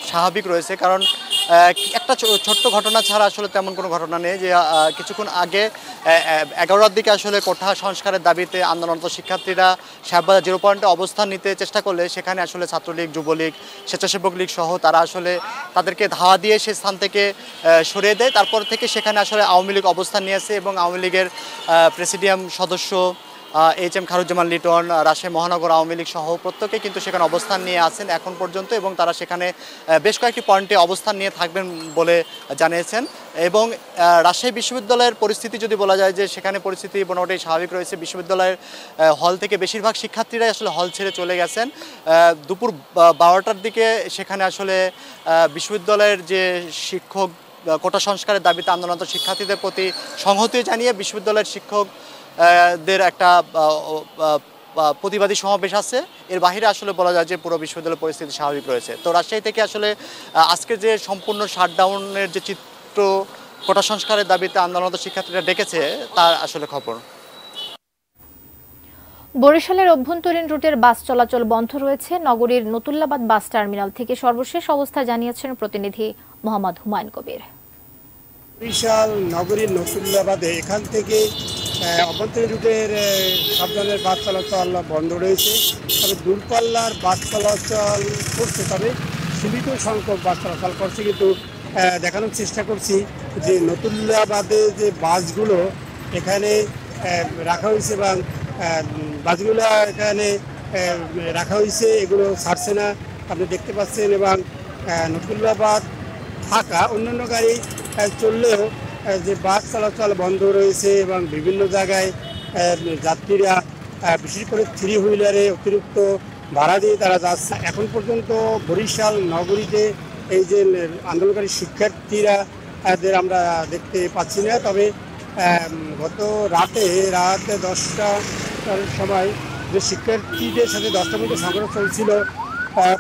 স্বাভাবিক রয়েছে, কারণ একটা ছোট্ট ঘটনা ছাড়া আসলে তেমন কোনো ঘটনা নেই। যে কিছুক্ষণ আগে 11টার দিকে আসলে কোঠা সংস্কারের দাবিতে আন্দোলনরত শিক্ষার্থীরা সাহেববাজার 0 পয়েন্টে অবস্থান নিতে চেষ্টা করলে সেখানে আসলে ছাত্রলীগ, যুবলীগ, স্বেচ্ছাসেবক লীগ সহ তারা আসলে তাদেরকে ধাওয়া দিয়ে সেই স্থান থেকে সরিয়ে দেয়। তারপর থেকে সেখানে আসলে আওয়ামী লীগ অবস্থান নিয়েছে এবং আওয়ামী লীগের প্রেসিডিয়াম সদস্য HM খারুজ্জামান লিটন, রাজশাহী মহানগর আওয়ামী লীগ সহ প্রত্যেকে কিন্তু সেখানে অবস্থান নিয়ে আছেন এখন পর্যন্ত, এবং তারা সেখানে বেশ কয়েকটি পয়েন্টে অবস্থান নিয়ে থাকবেন বলে জানিয়েছেন। এবং রাজশাহী বিশ্ববিদ্যালয়ের পরিস্থিতি যদি বলা যায় যে সেখানে পরিস্থিতি মোটামুটি স্বাভাবিক রয়েছে। বিশ্ববিদ্যালয়ের হল থেকে বেশিরভাগ শিক্ষার্থীরাই আসলে হল ছেড়ে চলে গেছেন। দুপুর 12টার দিকে সেখানে আসলে বিশ্ববিদ্যালয়ের যে শিক্ষক কোটা সংস্কারের দাবিতে আন্দোলনরত শিক্ষার্থীদের প্রতি সংহতি জানিয়ে বিশ্ববিদ্যালয়ের শিক্ষকদের একটা প্রতিবাদী সমাবেশ আছে। এর বাইরে আসলে বলা যায় যে পুরো বিশ্ববিদ্যালয়ের পরিস্থিতি স্বাভাবিক রয়েছে। তো রাজশাহী থেকে আসলে আজকে যে সম্পূর্ণ শাটডাউনের যে চিত্র কোটা সংস্কারের দাবিতে আন্দোলনরত শিক্ষার্থীরা ডেকেছে তার আসলে খবর। বরিশালের অভ্যন্তরীণ রুটের বাস চলাচল বন্ধ রয়েছে। নগরীর নতুল্লাবাদ বাস টার্মিনাল থেকে সর্বশেষ অবস্থা জানিয়েছেন প্রতিনিধি মোহাম্মদ হুমায়ুন কবির। বরিশাল নগরীর নতুল্লাবাদে এখান থেকে অভ্যন্তরীণ রুটের সব ধরনের বাস চলাচল বন্ধ রয়েছে, তবে দূরপাল্লার বাস চলাচল করছে, তবে সীমিত সংখ্যক বাস চলাচল করছে। কিন্তু দেখানোর চেষ্টা করছি যে নতুল্লাবাদে যে বাসগুলো এখানে রাখা হয়েছে এবং বাসগুলো এখানে রাখা হয়েছে এগুলো ছাড়ছে না, আপনি দেখতে পাচ্ছেন। এবং নতুল্লাবাদ থাকা অন্যান্য গাড়ি চললেও যে বাস চলাচল বন্ধ রয়েছে এবং বিভিন্ন জায়গায় যাত্রীরা বিশেষ করে 3 হুইলারে অতিরিক্ত ভাড়া দিয়ে তারা যাচ্ছে। এখন পর্যন্ত বরিশাল নগরীতে এই যে আন্দোলনকারী শিক্ষার্থীরা আমরা দেখতে পাচ্ছি না, তবে গত রাত 10টার সময় যে শিক্ষার্থীদের সাথে 10টার মধ্যে সংঘর্ষ চলছিল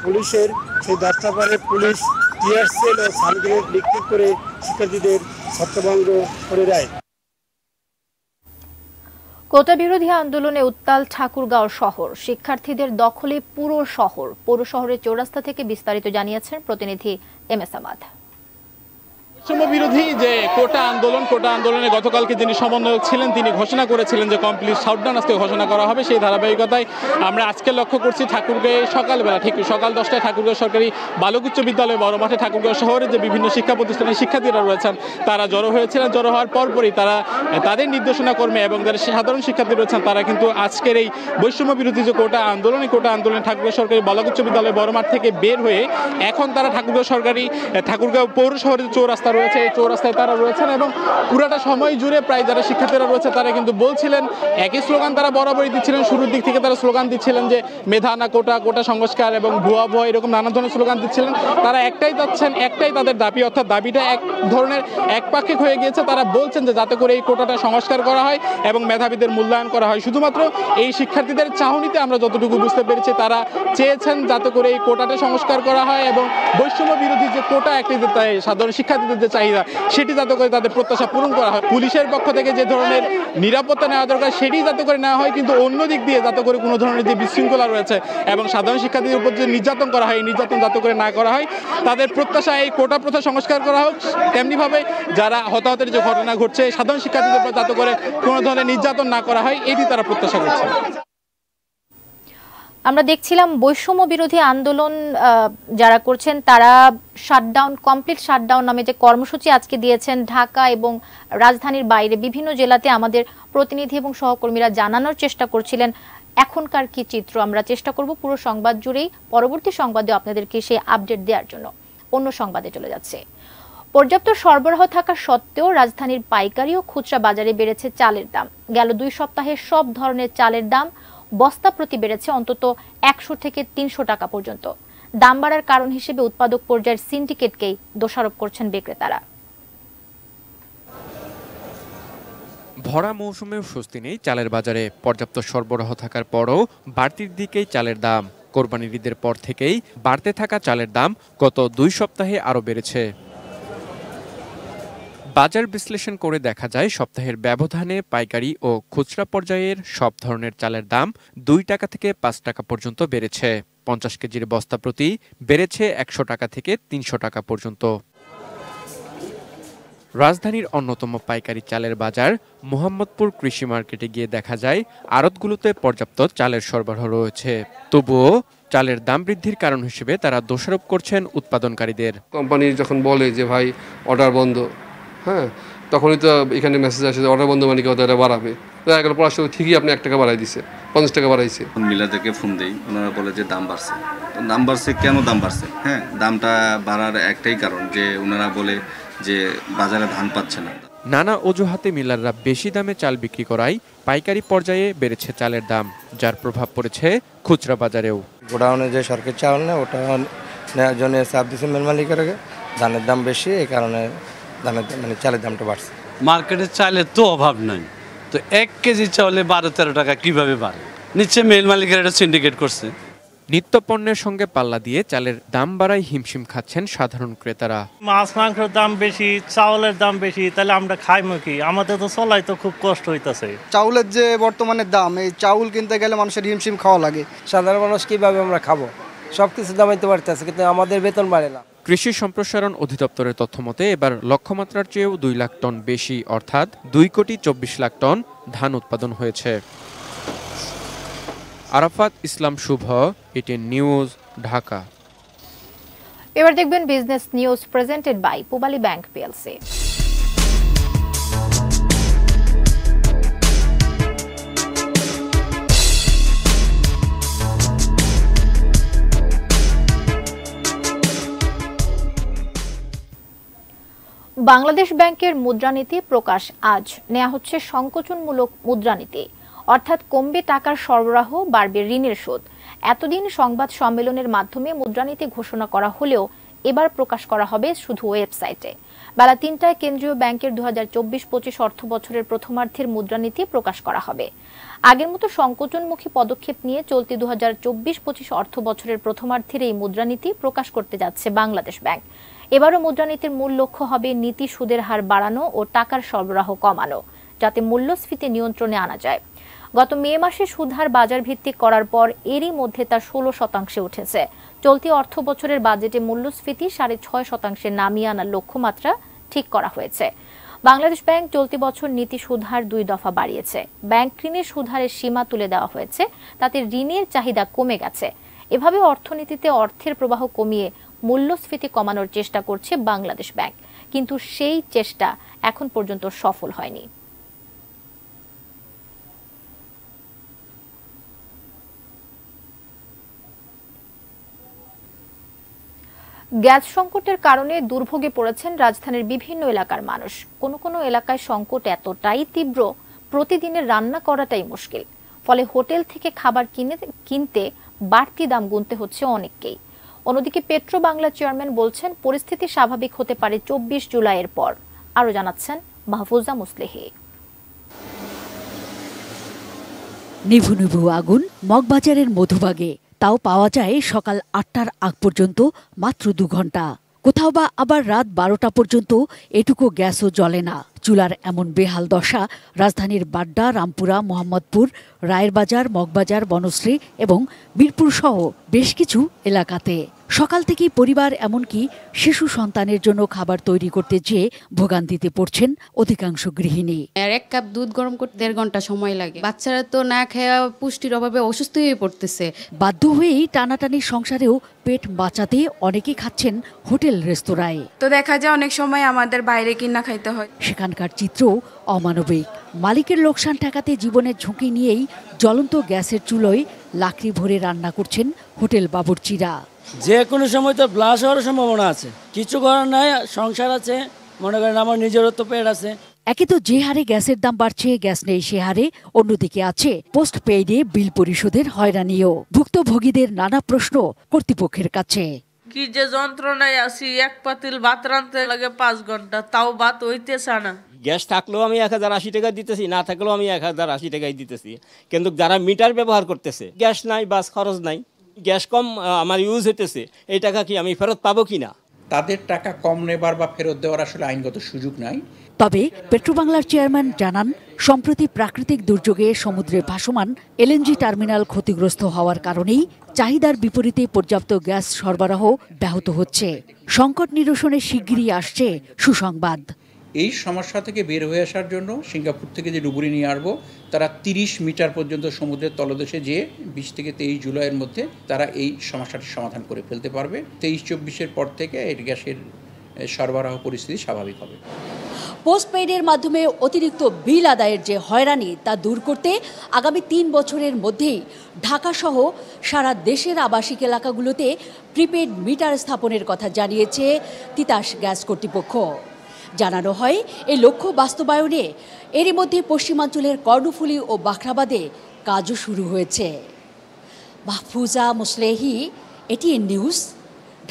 পুলিশের, সেই 10টার পরে পুলিশ টিয়ার সেল ও সান গ্রেনেড নিক্ষেপ করে শিক্ষার্থীদের ছত্রভঙ্গ করে দেয়। কোটা বিরোধী আন্দোলনে উত্তাল ঠাকুরগাঁও শহর, শিক্ষার্থীদের দখলে পুরো শহর। পৌর শহরের চৌরাস্তা থেকে বিস্তারিত জানিয়েছেন প্রতিনিধি MS আমাদ। বৈষম্য বিরোধী যে কোটা আন্দোলনে গতকালকে যিনি সমন্বয়ক ছিলেন তিনি ঘোষণা করেছিলেন যে কমপ্লিট শাটডাউন আজকে ঘোষণা করা হবে। সেই ধারাবাহিকতায় আমরা আজকে লক্ষ্য করছি ঠাকুরগাঁয়ে সকালবেলা ঠিক সকাল 10টায় ঠাকুরগাঁও সরকারি বালক উচ্চ বিদ্যালয় বড় মাঠে ঠাকুরগাঁও শহরে যে বিভিন্ন শিক্ষা প্রতিষ্ঠানের শিক্ষার্থীরা রয়েছেন তারা জড়ো হয়েছিলেন। জড়ো হওয়ার পরপরই তারা তাদের নির্দেশনা কর্মে এবং যারা সাধারণ শিক্ষার্থী রয়েছেন তারা কিন্তু আজকের এই বৈষম্য বিরোধী যে কোটা আন্দোলনে ঠাকুরগাঁও সরকারি বালক উচ্চ বিদ্যালয় বড় মাঠ থেকে বের হয়ে এখন তারা ঠাকুরগাঁও পৌর শহরের চৌরাস্তা রয়েছে এই চৌরাস্তায় তারা রয়েছেন এবং পুরাটা সময় জুড়ে প্রায় যারা শিক্ষার্থীরা রয়েছে তারা কিন্তু বলছিলেন একই স্লোগান তারা বরাবরই দিচ্ছিলেন। শুরুর দিক থেকে তারা স্লোগান দিচ্ছিলেন যে মেধা না কোটা, কোটা সংস্কার এবং ভুয়া এরকম নানা ধরনের স্লোগান দিচ্ছিলেন। তারা একটাই চাচ্ছেন, একটাই তাদের দাবি, অর্থাৎ দাবিটা এক ধরনের একপাক্ষিক হয়ে গিয়েছে। তারা বলছেন যে যাতে করে এই কোটাটা সংস্কার করা হয় এবং মেধাবীদের মূল্যায়ন করা হয়। শুধুমাত্র এই শিক্ষার্থীদের চাহনিতে আমরা যতটুকু বুঝতে পেরেছি তারা চেয়েছেন যাতে করে এই কোটাটা সংস্কার করা হয় এবং বৈষম্য বিরোধী যে কোটা একটি সাধারণ শিক্ষার্থীদের যে চাহিদা সেটি যাতে করে তাদের প্রত্যাশা পূরণ করা হয়। পুলিশের পক্ষ থেকে যে ধরনের নিরাপত্তা নেওয়া দরকার সেটি যাতে করে নেওয়া হয়, কিন্তু অন্য দিক দিয়ে যাতে করে কোনো ধরনের যে বিশৃঙ্খলা রয়েছে এবং সাধারণ শিক্ষার্থীদের উপর যে নির্যাতন করা হয় এই নির্যাতন যাতে করে না করা হয়। তাদের প্রত্যাশা এই কোটা প্রথা সংস্কার করা হোক, তেমনিভাবে যারা হতাহতের যে ঘটনা ঘটছে সাধারণ শিক্ষার্থীদের উপর যাতে করে কোনো ধরনের নির্যাতন না করা হয় এটি তারা প্রত্যাশা করছে। আমরা দেখছিলাম বৈষম্য বিরোধী আন্দোলন যারা করছেন তারা কমপ্লিট শাটডাউন নামে যে কর্মসূচি আজকে দিয়েছেন ঢাকা এবং রাজধানীর বাইরে বিভিন্ন জেলাতে আমাদের প্রতিনিধি এবং সহকর্মীরা জানানোর চেষ্টা করছিলেন এখনকার কি চিত্র। আমরা চেষ্টা করব পুরো সংবাদ জুড়েই পরবর্তী সংবাদে আপনাদেরকে সেই আপডেট দেওয়ার জন্য। অন্য সংবাদে চলে যাচ্ছে। পর্যাপ্ত সরবরাহ থাকা সত্ত্বেও রাজধানীর পাইকারি ও খুচরা বাজারে বেড়েছে চালের দাম। গেল 2 সপ্তাহে সব ধরনের চালের দাম বস্তা প্রতি বেড়েছে অন্তত 100 থেকে 300 টাকা পর্যন্ত। দাম বাড়ার কারণ হিসেবে উৎপাদক পর্যায়ের সিন্ডিকেটকেই দোষারোপ করছেন বিক্রেতারা। ভরা মৌসুমেও স্বস্তি নেই চালের বাজারে। পর্যাপ্ত সরবরাহ থাকার পরও বাড়তির দিকেই চালের দাম। কোরবানির ঈদের পর থেকেই বাড়তে থাকা চালের দাম গত 2 সপ্তাহে আরও বেড়েছে। বাজার বিশ্লেষণ করে দেখা যায় সপ্তাহের ব্যবধানে পাইকারি ও খুচরা পর্যায়ের সব ধরনের চালের দাম 2 টাকা থেকে 5 টাকা পর্যন্ত বেড়েছে। 50 কেজির বস্তা প্রতি বেড়েছে 100 টাকা থেকে 300 টাকা পর্যন্ত। রাজধানীর অন্যতম পাইকারি চালের বাজার মোহাম্মদপুর কৃষি মার্কেটে গিয়ে দেখা যায় আড়তগুলোতে পর্যাপ্ত চালের সরবরাহ রয়েছে। তবুও চালের দাম বৃদ্ধির কারণ হিসেবে তারা দোষারোপ করছেন উৎপাদনকারীদের। কোম্পানি যখন বলে যে ভাই অর্ডার বন্ধ, হ্যাঁ, তখনই তো এখানে মেসেজ আসে যে অর্ডার বন্ধ মানে কি ওটা বাড়াবে। দেখা গেল পড়াশোনা ঠিকই আপনি 1 টাকা বাড়াই দিছে, 50 টাকা বাড়াইছে। মিলারদেরকে ফোন দেই, ওনারা বলে যে দাম বাড়ছে। দাম বাড়ছে কেন দাম বাড়ছে? হ্যাঁ, দামটা বাড়ার একটাই কারণ যে ওনারা বলে যে বাজারে ধান পাচ্ছে না। নানা অজুহাতে মিলাররা বেশি দামে চাল বিক্রি করায় পাইকারি পর্যায়ে বেড়েছে চালের দাম, যার প্রভাব পড়েছে খুচরা বাজারেও। গোডাউনে যে সরকারি চাল নেয় ওটা নেওয়ার জন্য চাপ দিচ্ছে মিল মালিকের, ধানের দাম বেশি, এই কারণে চালের দামটা বাড়ছে। মার্কেটে চালের তো অভাব নাই, তো 1 কেজি চাউলে 12-13 টাকা কিভাবে বাড়ে? নিশ্চয় মিল মালিকের এটা সিন্ডিকেট করছে। নিত্য পণ্যের সঙ্গে পাল্লা দিয়ে চালের দাম বাড়ায় হিমশিম খাচ্ছেন সাধারণ ক্রেতারা। মাছ মাংসের দাম বেশি, চাউলের দাম বেশি, তাহলে আমরা খাইমু কি? আমাদের তো চলাই তো খুব কষ্ট হইতাছে। চাউলের যে বর্তমানে দাম, এই চাউল কিনতে গেলে মানুষের হিমশিম খাওয়া লাগে। সাধারণ মানুষ কিভাবে আমরা খাবো? সবকিছু দামাইতে পারতেছে, কিন্তু আমাদের বেতন বাড়ে না। কৃষি সম্প্রসারণ অধিদপ্তরের তথ্যমতে এবার লক্ষ্যমাত্রার চেয়েও 2 লাখ টন বেশি, অর্থাৎ 2,24 লাখ টন ধান উৎপাদন হয়েছে। Arafat Islam Shuvo, ATN news, Dhaka. এবার দেখবেন business news presented by Pubali bank PLC. Bangladesh ব্যাংকের মুদ্রানীতি প্রকাশ আজ। নেওয়া হচ্ছে সংকোচনমূলক মুদ্রানীতি, অর্থাৎ কমবে টাকার সরবরাহ, বাড়বে ঋণের সুদ। এতদিন সংবাদ সম্মেলনের মাধ্যমে মুদ্রানীতি ঘোষণা করা হলেও এবার প্রকাশ করা হবে শুধু ওয়েবসাইটে। বেলা 3টায় কেন্দ্রীয় ব্যাংকের 2024-25 অর্থ বছরের প্রথমার্ধের মুদ্রানীতি প্রকাশ করা হবে। আগের মতো সংকোচনমুখী পদক্ষেপ নিয়ে চলতি 2024-25 অর্থ বছরের প্রথমার্ধের এই মুদ্রানীতি প্রকাশ করতে যাচ্ছে বাংলাদেশ ব্যাংক। এবারও মুদ্রানীতির মূল লক্ষ্য হবে নীতি সুদের হার বাড়ানো ও টাকার সরবরাহ কমানো, যাতে মূল্যস্ফীতি নিয়ন্ত্রণে আনা যায়। গত মে মাসে সুদহার বাজার ভিত্তিক করার পর এরই মধ্যে তা 16% উঠেছে। চলতি অর্থ বছরের বাজেটে মূল্যস্ফীতি 6.5% নামিয়ে আনার লক্ষ্যমাত্রা ঠিক করা হয়েছে। বাংলাদেশ ব্যাংক চলতি বছর নীতি সুদহার 2 দফা বাড়িয়েছে। ব্যাংক ঋণের সুদহারের সীমা তুলে দেওয়া হয়েছে, তাতে ঋণের চাহিদা কমে গেছে। এভাবে অর্থনীতিতে অর্থের প্রবাহ কমিয়ে মূল্যস্ফীতি কমানোর চেষ্টা করছে বাংলাদেশ ব্যাংক, কিন্তু সেই চেষ্টা এখন পর্যন্ত সফল হয়নি। গ্যাস সংকটের কারণে দুর্ভোগে পড়েছেন রাজধানীর বিভিন্ন এলাকার মানুষ। কোনো কোনো এলাকায় সংকট এতটাই তীব্র, প্রতিদিনের রান্না করাটাই মুশকিল। ফলে হোটেল থেকে খাবার কিনতে বাড়তি দাম গুনতে হচ্ছে অনেককেই। অন্যদিকে পেট্রো বাংলা চেয়ারম্যান বলছেন পরিস্থিতি স্বাভাবিক হতে পারে 24 জুলাইয়ের পর। আরো জানাচ্ছেন মাহফুজা মুসলেহি। নিভু নিভু আগুন মগবাজারের মধুবাগে, তাও পাওয়া যায় সকাল 8টার আগ পর্যন্ত মাত্র 2 ঘন্টা। কোথাও বা আবার রাত 12টা পর্যন্ত এটুকু গ্যাসও জ্বলে না। চুলার এমন বেহাল দশা রাজধানীর বাড্ডা, রামপুরা, মোহাম্মদপুর, রায়েরবাজার, মগবাজার, বনশ্রী এবং বীরপুর সহ বেশ কিছু এলাকাতে। সকাল থেকেই পরিবার এমনকি শিশু সন্তানের জন্য খাবার তৈরি করতে যেয়ে ভোগান্তিতে পড়ছেন অধিকাংশ গৃহিণী। আর 1 কাপ দুধ গরম করতে 1.5 ঘন্টা সময় লাগে। বাচ্চারা তো না খেয়ে পুষ্টির অভাবে অসুস্থ হয়ে পড়তেছে। বাধ্য হয়েই টানাটানি সংসারেও পেট বাঁচাতে অনেকেই খাচ্ছেন হোটেল রেস্তোরাঁয়। তো দেখা যায় অনেক সময় আমাদের বাইরে কিনা খাইতে হয়। সেখানকার চিত্র অমানবিক। মালিকের লোকসান ঠেকাতে জীবনের ঝুঁকি নিয়েই জ্বলন্ত গ্যাসের চুলোয় লাকড়ি ভরে রান্না করছেন হোটেল বাবুর্চিরা। যে কোনো সময় তো ব্লাস্ট হওয়ার সম্ভাবনা আছে, কিছু করার নাই, সংসার আছে, মনে করেন আমার নিজেরও তো পেট আছে। একে তো যে হারে গ্যাসের দাম বাড়ছে, গ্যাস নেই সে হারে অন্যদিকে আছে পোস্ট পেইডে বিল পরিশোধের হয়রানিও। ভুক্তভোগীদের নানা প্রশ্ন কর্তৃপক্ষের কাছে। কি যে যন্ত্রণায় আছি, 1 পাতিল ভাত রাঁধতে লাগে 5 ঘন্টা, তাও ভাত হইতেছে না। গ্যাস থাকলেও আমি 1080 টাকা দিতেছি, না থাকলেও আমি 1080 টাকাই দিতেছি। কিন্তু যারা মিটার ব্যবহার করতেছে, গ্যাস নাই, বাস খরচ নাই, গ্যাস কম আমার ইউজ হইতেছে, এই টাকা কি আমি ফেরত পাবো কিনা? তাদের টাকা কম নেবার বা ফেরত দেওয়ার আসলে আইনগত সুযোগ নাই। তবে পেট্রোবাংলার চেয়ারম্যান জানান, সম্প্রতি প্রাকৃতিক দুর্যোগে সমুদ্রে ভাসমান এলএনজি টার্মিনাল ক্ষতিগ্রস্ত হওয়ার কারণেই চাহিদার বিপরীতে পর্যাপ্ত গ্যাস সরবরাহ ব্যাহত হচ্ছে। সংকট নিরসনে শিগগিরই আসছে সুসংবাদ। এই সমস্যা থেকে বের হয়ে আসার জন্য সিঙ্গাপুর থেকে যে ডুবুরি নিয়ে আসবো, তারা 30 মিটার পর্যন্ত সমুদ্রের তলদেশে যেয়ে 20 থেকে 23 জুলাইয়ের মধ্যে তারা এই সমস্যাটি সমাধান করে ফেলতে পারবে। 23-24-এর পর থেকে এই গ্যাসের সরবরাহ পরিস্থিতি স্বাভাবিক হবে। পোস্টপেইডের মাধ্যমে অতিরিক্ত বিল আদায়ের যে হয়রানি তা দূর করতে আগামী 3 বছরের মধ্যেই ঢাকাসহ সারা দেশের আবাসিক এলাকাগুলোতে প্রিপেড মিটার স্থাপনের কথা জানিয়েছে তিতাস গ্যাস কর্তৃপক্ষ। জানানো হয়, এই লক্ষ্য বাস্তবায়নে এরই মধ্যে পশ্চিমাঞ্চলের কর্ণফুলী ও বাখরাবাদে কাজও শুরু হয়েছে। Mahfuza Muslehi, ATN news,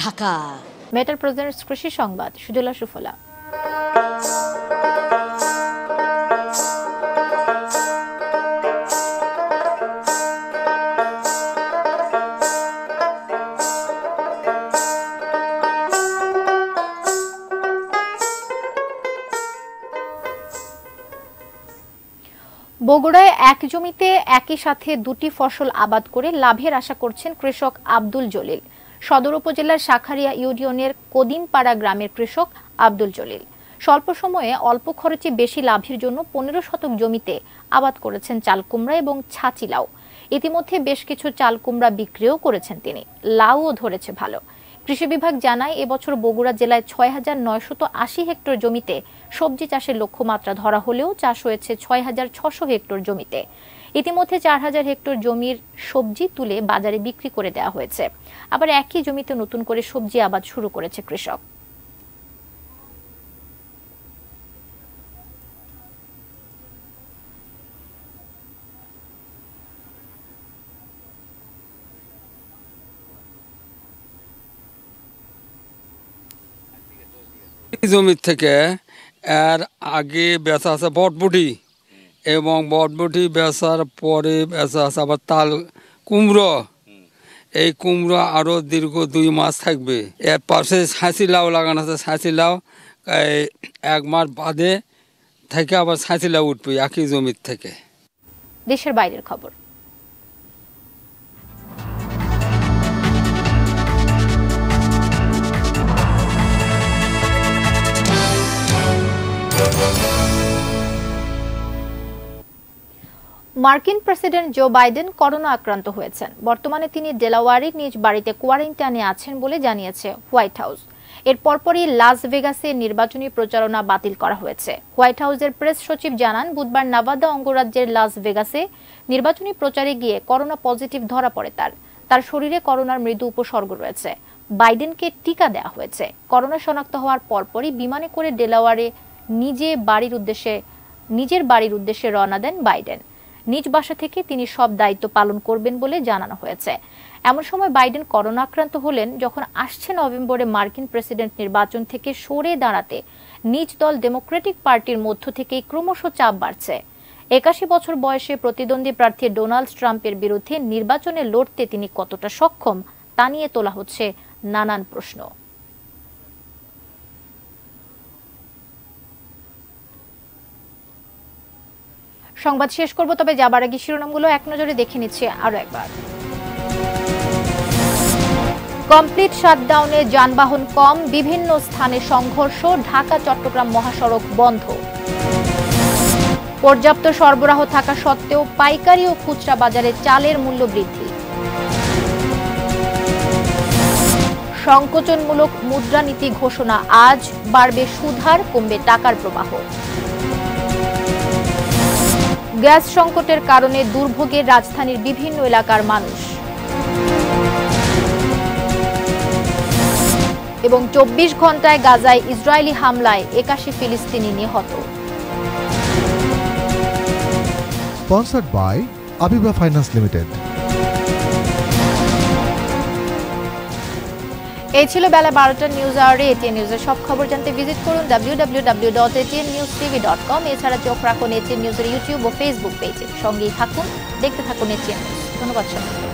Dhaka. মেটার প্রেজেন্টস কৃষি সংবাদ, সুজলা সুফলা। বগুড়ায় এক জমিতে একই সাথে দুটি ফসল আবাদ করে লাভের আশা করছেন কৃষক আব্দুল জলিল। সদর উপজেলার শাখারিয়া ইউনিয়নের কদিমপাড়া গ্রামের কৃষক আব্দুল জলিল স্বল্প সময়ে অল্প খরচে বেশি লাভের জন্য 15 শতক জমিতে আবাদ করেছেন চাল কুমড়া এবং ছাঁচি লাউ। ইতিমধ্যে বেশ কিছু চাল কুমড়া বিক্রিও করেছেন তিনি। লাউও ধরেছে ভালো। কৃষি বিভাগ জানায়, এবছর বগুড়া জেলায় ৬,৯৮০ হেক্টর জমিতে সবজি চাষের লক্ষ্যমাত্রা ধরা হলেও চাষ হয়েছে ৬,৬০০ হেক্টর জমিতে। ইতিমধ্যে ৪,০০০ হেক্টর জমির সবজি তুলে বাজারে বিক্রি করে দেওয়া হয়েছে। আবার একই জমিতে নতুন করে সবজি আবাদ শুরু করেছে কৃষক। জমির থেকে এর আগে বেচা আছে বটবটি, এবং বটবটি বেচার পরে বেচা আছে আবার তাল কুমড়ো। এই কুমড়ো আরও দীর্ঘ 2 মাস থাকবে। এর পাশে ছাঁচি লাউ লাগানো আছে। ছাঁচি লাউ 1 মাস বাদে থেকে আবার ছাঁচি লাউ উঠবে একই জমির থেকে। দেশের বাইরের খবর। মার্কিন প্রেসিডেন্ট জো বাইডেন করোনা আক্রান্ত হয়েছেন। বর্তমানে তিনি ডেলাওয়ারের নিজ বাড়িতে কোয়ারেন্টাইনে আছেন বলে জানিয়েছে হোয়াইট হাউস। এর পরপরই লাস ভেগাসে নির্বাচনী প্রচারণা বাতিল করা হয়েছে। হোয়াইট হাউসের প্রেস সচিব জানান, বুধবার নাভাদা অঙ্গরাজ্যের লাস ভেগাসে নির্বাচনী প্রচারে গিয়ে করোনা পজিটিভ ধরা পড়ে তার শরীরে করোনার মৃদু উপসর্গ রয়েছে। বাইডেনকে টিকা দেওয়া হয়েছে। করোনা শনাক্ত হওয়ার পরপরই বিমানে করে ডেলাওয়ারে নিজের বাড়ির উদ্দেশ্যে রওনা দেন বাইডেন। নিজ বাসা থেকে তিনি সব দায়িত্ব পালন করবেন বলে জানানো হয়েছে। এমন সময় বাইডেন করোনা আক্রান্ত হলেন যখন আসছে নভেম্বরে মার্কিন প্রেসিডেন্ট নির্বাচন থেকে সরে দাঁড়াতে নিজ দল ডেমোক্রেটিক পার্টির মধ্য থেকে ক্রমশ চাপ বাড়ছে। 81 বছর বয়সে প্রতিদ্বন্দ্বী প্রার্থী ডোনাল্ড ট্রাম্পের বিরুদ্ধে নির্বাচনে লড়তে তিনি কতটা সক্ষম তা নিয়ে তোলা হচ্ছে নানান প্রশ্ন। সংবাদ শেষ করব, তবে যাবার আগে শিরোনামগুলো এক নজরে দেখে নিচ্ছে আরো একবার। কমপ্লিট শাটডাউনে যানবাহন কম, বিভিন্ন স্থানে সংঘর্ষ, ঢাকা চট্টগ্রাম মহাসড়ক বন্ধ। পর্যাপ্ত সরবরাহ থাকা সত্ত্বেও পাইকারি ও খুচরা বাজারে চালের মূল্য বৃদ্ধি। সংকোচনমূলক মুদ্রানীতি ঘোষণা আজ, বাড়বে সুদহার, কমবে টাকার প্রবাহ। গ্যাস সংকটের কারণে দুর্ভোগে রাজধানীর বিভিন্ন এলাকার মানুষ। এবং 24 ঘন্টায় গাজায় ইসরায়েলি হামলায় 81 ফিলিস্তিনি নিহত। Sponsored by Abiba Finance Limited. এই ছিল বেলা 12টার নিউজ আওয়ারে। এটিএন নিউজের সব খবর জানতে ভিজিট করুন www.atnnewstv.com। এছাড়া চোখ রাখুন এটিএন নিউজের ইউটিউব ও ফেসবুক পেজে। সঙ্গেই থাকুন, দেখতে থাকুন এটিএন নিউজ। ধন্যবাদ সবাইকে।